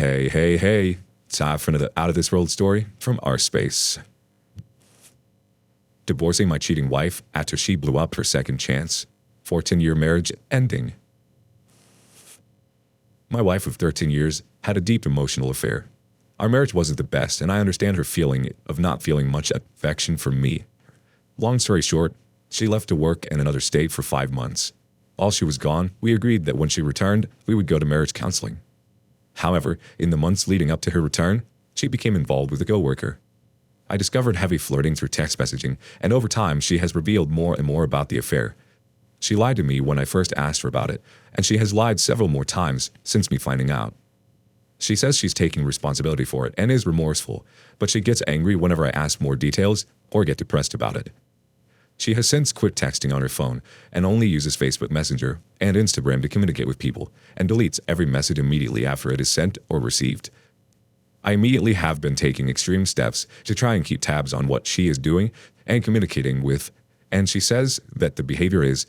Hey. Time for another out of this world story from our space. Divorcing my cheating wife after she blew up her second chance. 14-year marriage ending. My wife of 13 years had a deep emotional affair. Our marriage wasn't the best, and I understand her feeling of not feeling much affection for me. Long story short, she left to work in another state for 5 months. While she was gone, we agreed that when she returned, we would go to marriage counseling. However, in the months leading up to her return, she became involved with a coworker. I discovered heavy flirting through text messaging, and over time she has revealed more and more about the affair. She lied to me when I first asked her about it, and she has lied several more times since me finding out. She says she's taking responsibility for it and is remorseful, but she gets angry whenever I ask more details or get depressed about it. She has since quit texting on her phone and only uses Facebook Messenger and Instagram to communicate with people, and deletes every message immediately after it is sent or received. I immediately have been taking extreme steps to try and keep tabs on what she is doing and communicating with, and she says that the behavior is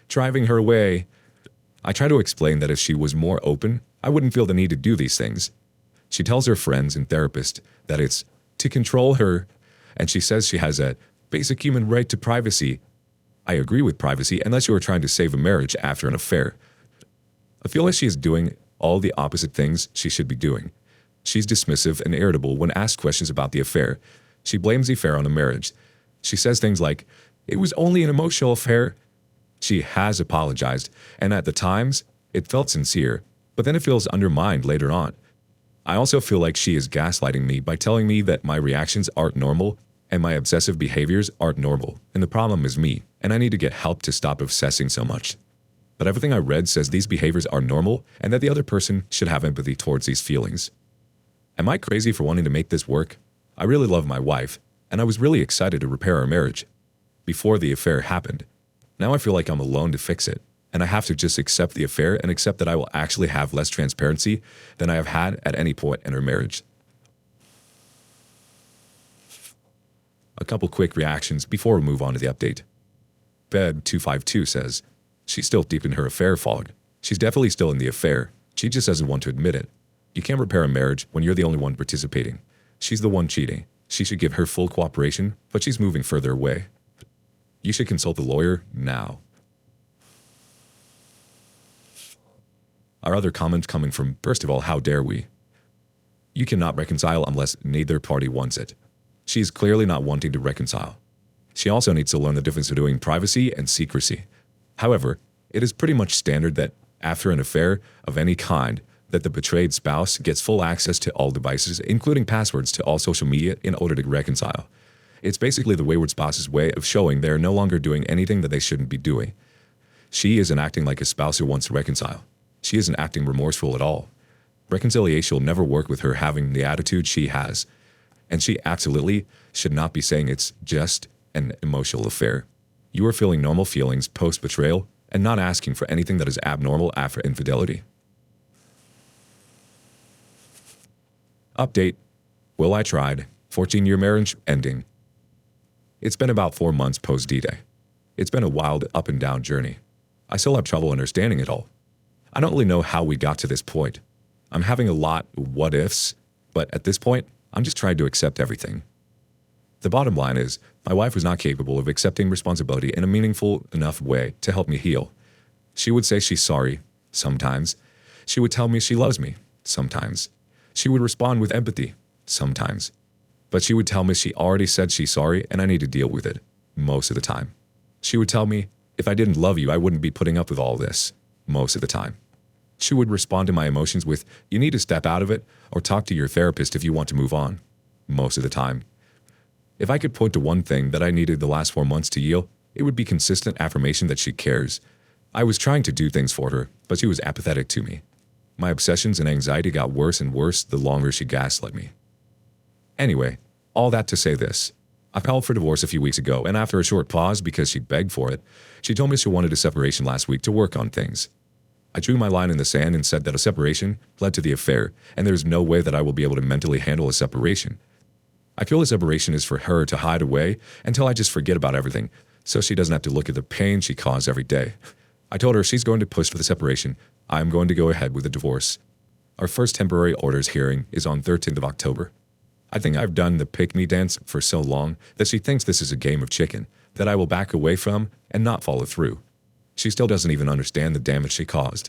driving her away. I try to explain that if she was more open, I wouldn't feel the need to do these things. She tells her friends and therapist that it's to control her, and she says she has a basic human right to privacy. I agree with privacy unless you are trying to save a marriage after an affair. I feel like she is doing all the opposite things she should be doing. She's dismissive and irritable when asked questions about the affair. She blames the affair on the marriage. She says things like, "It was only an emotional affair." She has apologized, and at the times, it felt sincere, but then it feels undermined later on. I also feel like she is gaslighting me by telling me that my reactions aren't normal and my obsessive behaviors aren't normal, and the problem is me, and I need to get help to stop obsessing so much. But everything I read says these behaviors are normal and that the other person should have empathy towards these feelings. Am I crazy for wanting to make this work? I really love my wife, and I was really excited to repair our marriage before the affair happened. Now I feel like I'm alone to fix it, and I have to just accept the affair and accept that I will actually have less transparency than I have had at any point in our marriage. A couple quick reactions before we move on to the update. Bed252 says, she's still deep in her affair fog. She's definitely still in the affair. She just doesn't want to admit it. You can't repair a marriage when you're the only one participating. She's the one cheating. She should give her full cooperation, but she's moving further away. You should consult a lawyer now. Our other comment coming from, first of all, how dare we? You cannot reconcile unless neither party wants it. She is clearly not wanting to reconcile. She also needs to learn the difference between privacy and secrecy. However, it is pretty much standard that after an affair of any kind, that the betrayed spouse gets full access to all devices, including passwords to all social media, in order to reconcile. It's basically the wayward spouse's way of showing they're no longer doing anything that they shouldn't be doing. She isn't acting like a spouse who wants to reconcile. She isn't acting remorseful at all. Reconciliation will never work with her having the attitude she has. And she absolutely should not be saying it's just an emotional affair. You are feeling normal feelings post-betrayal and not asking for anything that is abnormal after infidelity. Update. Will I tried. 14-year marriage ending. It's been about 4 months post-D-Day. It's been a wild up and down journey. I still have trouble understanding it all. I don't really know how we got to this point. I'm having a lot of what-ifs, but at this point, I'm just trying to accept everything. The bottom line is, my wife was not capable of accepting responsibility in a meaningful enough way to help me heal. She would say she's sorry, sometimes. She would tell me she loves me, sometimes. She would respond with empathy, sometimes. But she would tell me she already said she's sorry and I need to deal with it, most of the time. She would tell me, if I didn't love you, I wouldn't be putting up with all this, most of the time. She would respond to my emotions with, you need to step out of it or talk to your therapist if you want to move on, most of the time. If I could point to one thing that I needed the last 4 months to heal, it would be consistent affirmation that she cares. I was trying to do things for her, but she was apathetic to me. My obsessions and anxiety got worse and worse the longer she gaslit me. Anyway, all that to say this. I filed for divorce a few weeks ago, and after a short pause because she begged for it, she told me she wanted a separation last week to work on things. I drew my line in the sand and said that a separation led to the affair, and there's no way that I will be able to mentally handle a separation. I feel a separation is for her to hide away until I just forget about everything, so she doesn't have to look at the pain she caused every day. I told her she's going to push for the separation. I'm going to go ahead with the divorce. Our first temporary orders hearing is on 13th of October. I think I've done the pick-me dance for so long that she thinks this is a game of chicken that I will back away from and not follow through. She still doesn't even understand the damage she caused.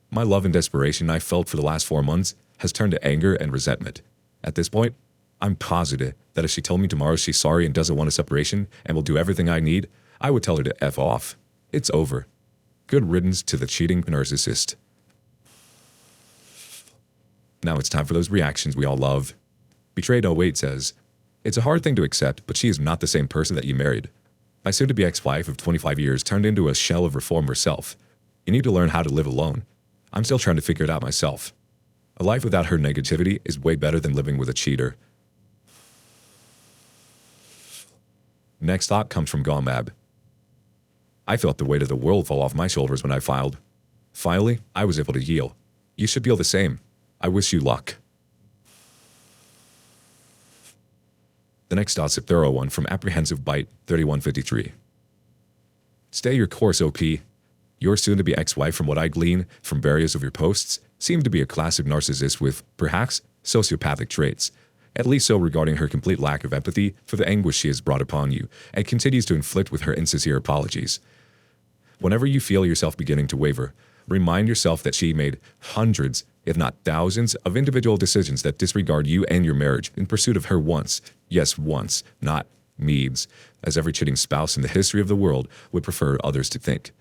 My love and desperation I felt for the last 4 months has turned to anger and resentment. At this point, I'm positive that if she told me tomorrow she's sorry and doesn't want a separation and will do everything I need, I would tell her to F off. It's over. Good riddance to the cheating narcissist. Now it's time for those reactions we all love. Betrayed08 says, "It's a hard thing to accept, but she is not the same person that you married. My soon-to-be ex-wife of 25 years turned into a shell of her former self. You need to learn how to live alone. I'm still trying to figure it out myself. A life without her negativity is way better than living with a cheater." Next thought comes from Gomab. "I felt the weight of the world fall off my shoulders when I filed. Finally, I was able to yield. You should feel the same. I wish you luck." The next thought's a thorough one from Apprehensive Bite 3153. "Stay your course, OP. Your soon-to-be ex-wife, from what I glean from various of your posts, seemed to be a classic narcissist with, perhaps, sociopathic traits. At least so regarding her complete lack of empathy for the anguish she has brought upon you, and continues to inflict with her insincere apologies. Whenever you feel yourself beginning to waver, remind yourself that she made hundreds, if not thousands, of individual decisions that disregard you and your marriage in pursuit of her wants, yes, wants, not needs, as every cheating spouse in the history of the world would prefer others to think.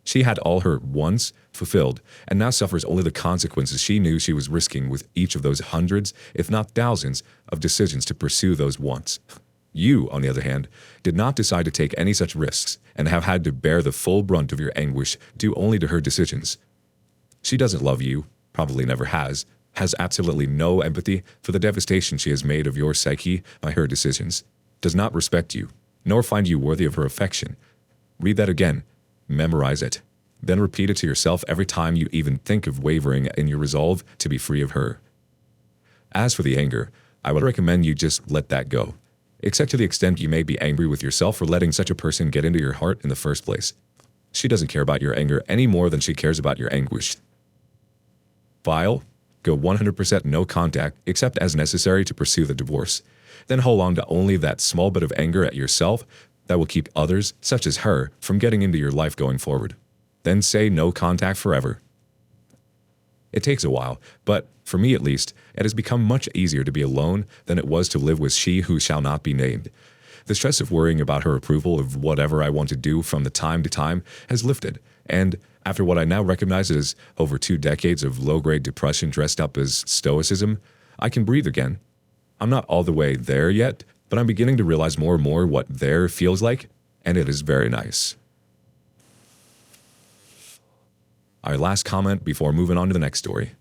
She had all her wants fulfilled, and now suffers only the consequences she knew she was risking with each of those hundreds, if not thousands, of decisions to pursue those wants. You, on the other hand, did not decide to take any such risks, and have had to bear the full brunt of your anguish due only to her decisions. She doesn't love you, probably never has absolutely no empathy for the devastation she has made of your psyche by her decisions, does not respect you, nor find you worthy of her affection. Read that again. Memorize it. Then repeat it to yourself every time you even think of wavering in your resolve to be free of her. As for the anger, I would recommend you just let that go, except to the extent you may be angry with yourself for letting such a person get into your heart in the first place. She doesn't care about your anger any more than she cares about your anguish. File. Go 100% no contact except as necessary to pursue the divorce. Then hold on to only that small bit of anger at yourself that will keep others, such as her, from getting into your life going forward. Then say no contact forever. It takes a while, but, for me at least, it has become much easier to be alone than it was to live with she who shall not be named. The stress of worrying about her approval of whatever I want to do from the time to time has lifted, and, after what I now recognize as over 2 decades of low-grade depression dressed up as stoicism, I can breathe again. I'm not all the way there yet, but I'm beginning to realize more and more what there feels like, and it is very nice. Our last comment before moving on to the next story.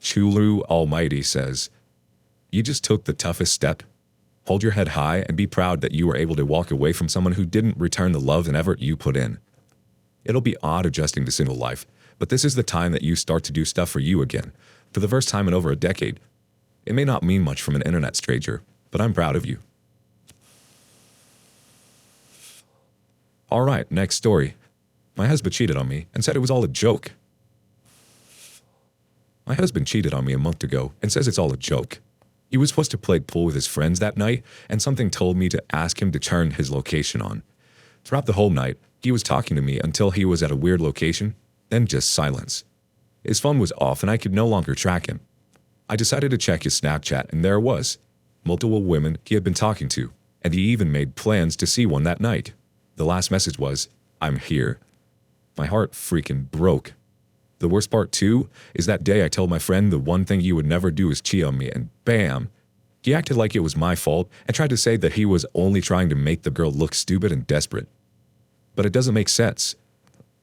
Chulu Almighty says, "You just took the toughest step. Hold your head high and be proud that you were able to walk away from someone who didn't return the love and effort you put in. It'll be odd adjusting to single life, but this is the time that you start to do stuff for you again, for the first time in over a decade. It may not mean much from an internet stranger, but I'm proud of you." All right, next story. My husband cheated on me and said it was all a joke. My husband cheated on me a month ago and says it's all a joke. He was supposed to play pool with his friends that night, and something told me to ask him to turn his location on. Throughout the whole night, he was talking to me until he was at a weird location, then just silence. His phone was off and I could no longer track him. I decided to check his Snapchat, and there it was. Multiple women he had been talking to, and he even made plans to see one that night. The last message was, "I'm here." My heart freaking broke. The worst part, too, is that day I told my friend the one thing he would never do is cheat on me, and bam! He acted like it was my fault and tried to say that he was only trying to make the girl look stupid and desperate. But it doesn't make sense.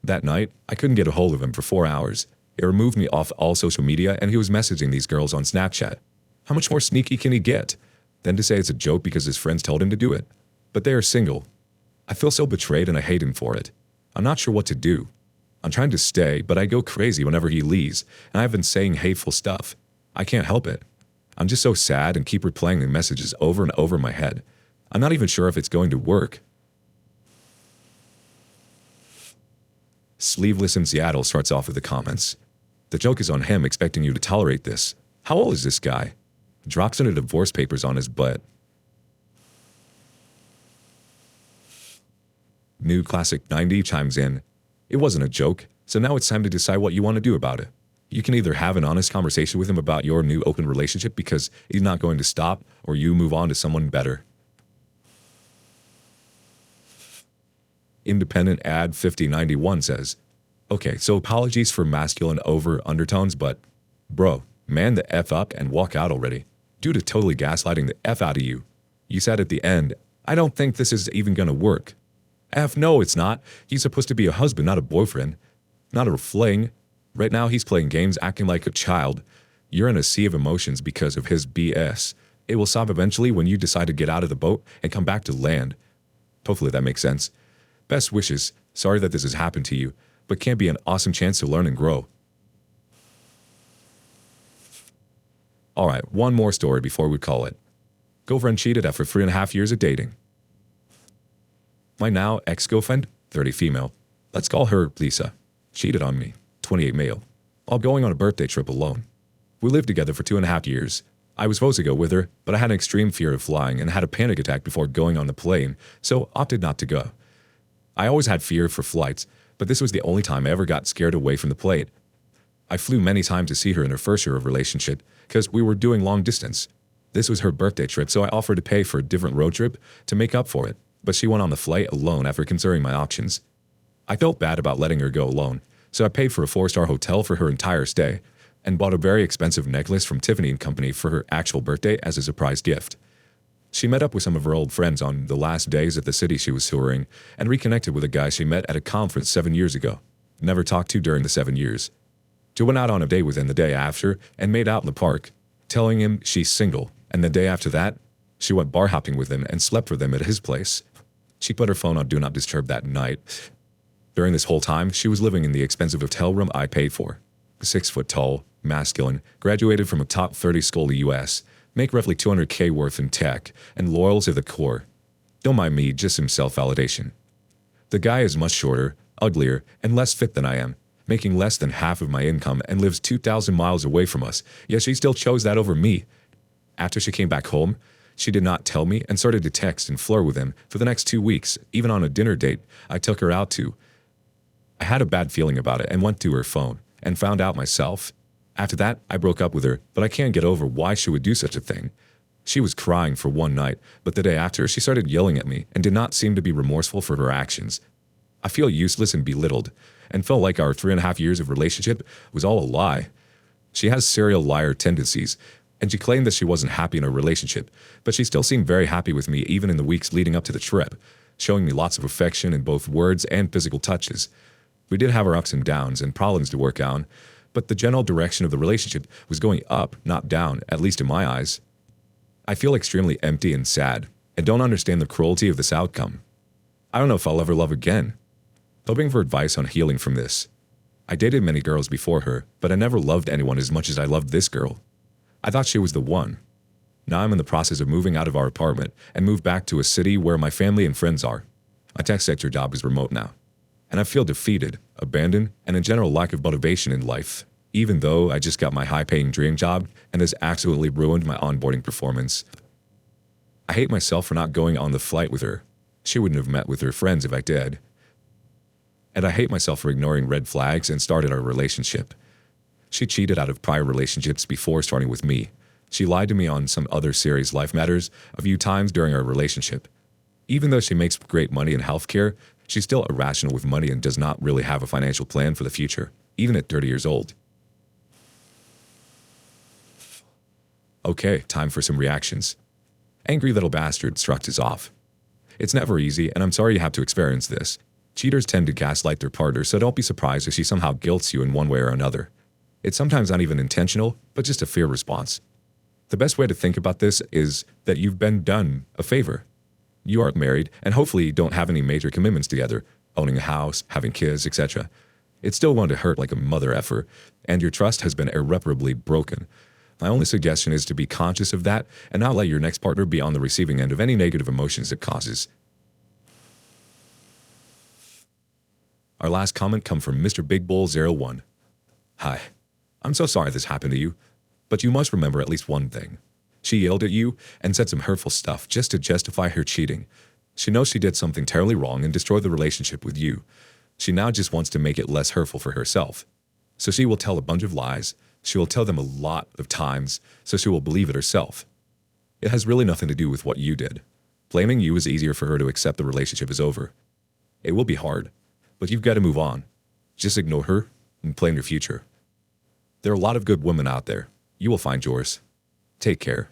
That night, I couldn't get a hold of him for 4 hours. It removed me off all social media, and he was messaging these girls on Snapchat. How much more sneaky can he get? Then to say it's a joke because his friends told him to do it. But they are single. I feel so betrayed and I hate him for it. I'm not sure what to do. I'm trying to stay, but I go crazy whenever he leaves, and I've been saying hateful stuff. I can't help it. I'm just so sad and keep replaying the messages over and over in my head. I'm not even sure if it's going to work. Sleeveless in Seattle starts off with the comments. The joke is on him expecting you to tolerate this. How old is this guy? Drops into divorce papers on his butt. New Classic 90 chimes in. It wasn't a joke, so now it's time to decide what you want to do about it. You can either have an honest conversation with him about your new open relationship because he's not going to stop, or you move on to someone better. Independent Ad 5091 says, okay, so apologies for masculine over undertones, but bro, man the F up and walk out already. Due to totally gaslighting the F out of you. You said at the end, I don't think this is even gonna work. F, no, it's not. He's supposed to be a husband, not a boyfriend. Not a fling. Right now he's playing games, acting like a child. You're in a sea of emotions because of his BS. It will stop eventually when you decide to get out of the boat and come back to land. Hopefully that makes sense. Best wishes. Sorry that this has happened to you, but can be an awesome chance to learn and grow. Alright, one more story before we call it. Girlfriend cheated after 3.5 years of dating. My now ex-girlfriend, 30 female, let's call her Lisa, cheated on me, 28 male, while going on a birthday trip alone. We lived together for 2.5 years. I was supposed to go with her, but I had an extreme fear of flying and had a panic attack before going on the plane, so opted not to go. I always had fear for flights, but this was the only time I ever got scared away from the plane. I flew many times to see her in her first year of relationship because we were doing long distance. This was her birthday trip, so I offered to pay for a different road trip to make up for it, but she went on the flight alone after considering my options. I felt bad about letting her go alone, so I paid for a 4-star hotel for her entire stay and bought a very expensive necklace from Tiffany & Company for her actual birthday as a surprise gift. She met up with some of her old friends on the last days at the city she was touring and reconnected with a guy she met at a conference 7 years ago. Never talked to during the 7 years. She went out on a date with him the day after and made out in the park, telling him she's single, and the day after that, she went bar hopping with him and slept with him at his place. She put her phone on Do Not Disturb that night. During this whole time, she was living in the expensive hotel room I paid for. 6 foot tall, masculine, graduated from a top 30 school in the US, make roughly $200K worth in tech, and loyal to the core. Don't mind me, just some self-validation. The guy is much shorter, uglier, and less fit than I am, making less than half of my income and lives 2,000 miles away from us, yet she still chose that over me. After she came back home, she did not tell me and started to text and flirt with him for the next 2 weeks, even on a dinner date I took her out to. I had a bad feeling about it and went to her phone and found out myself. After that, I broke up with her, but I can't get over why she would do such a thing. She was crying for one night, but the day after, she started yelling at me and did not seem to be remorseful for her actions. I feel useless and belittled, and felt like our 3.5 years of relationship was all a lie. She has serial liar tendencies, and she claimed that she wasn't happy in her relationship, but she still seemed very happy with me even in the weeks leading up to the trip, showing me lots of affection in both words and physical touches. We did have our ups and downs and problems to work out, but the general direction of the relationship was going up, not down, at least in my eyes. I feel extremely empty and sad, and don't understand the cruelty of this outcome. I don't know if I'll ever love again. Hoping for advice on healing from this. I dated many girls before her, but I never loved anyone as much as I loved this girl. I thought she was the one. Now I'm in the process of moving out of our apartment and moved back to a city where my family and friends are. My tech sector job is remote now. And I feel defeated, abandoned, and a general lack of motivation in life, even though I just got my high-paying dream job and has absolutely ruined my onboarding performance. I hate myself for not going on the flight with her. She wouldn't have met with her friends if I did. And I hate myself for ignoring red flags and started our relationship. She cheated out of prior relationships before starting with me. She lied to me on some other serious life matters a few times during our relationship. Even though she makes great money in healthcare, she's still irrational with money and does not really have a financial plan for the future, even at 30 years old. Okay, time for some reactions. Angry little bastard struck us off. It's never easy, and I'm sorry you have to experience this. Cheaters tend to gaslight their partner, so don't be surprised if she somehow guilts you in one way or another. It's sometimes not even intentional, but just a fear response. The best way to think about this is that you've been done a favor. You aren't married, and hopefully you don't have any major commitments together, owning a house, having kids, etc. It's still going to hurt like a mother effer, and your trust has been irreparably broken. My only suggestion is to be conscious of that and not let your next partner be on the receiving end of any negative emotions it causes. Our last comment comes from Mr. Big Bull 01. Hi. I'm so sorry this happened to you, but you must remember at least one thing. She yelled at you and said some hurtful stuff just to justify her cheating. She knows she did something terribly wrong and destroyed the relationship with you. She now just wants to make it less hurtful for herself. So she will tell a bunch of lies. She will tell them a lot of times, so she will believe it herself. It has really nothing to do with what you did. Blaming you is easier for her to accept the relationship is over. It will be hard, but you've got to move on. Just ignore her and plan your future. There are a lot of good women out there. You will find yours. Take care.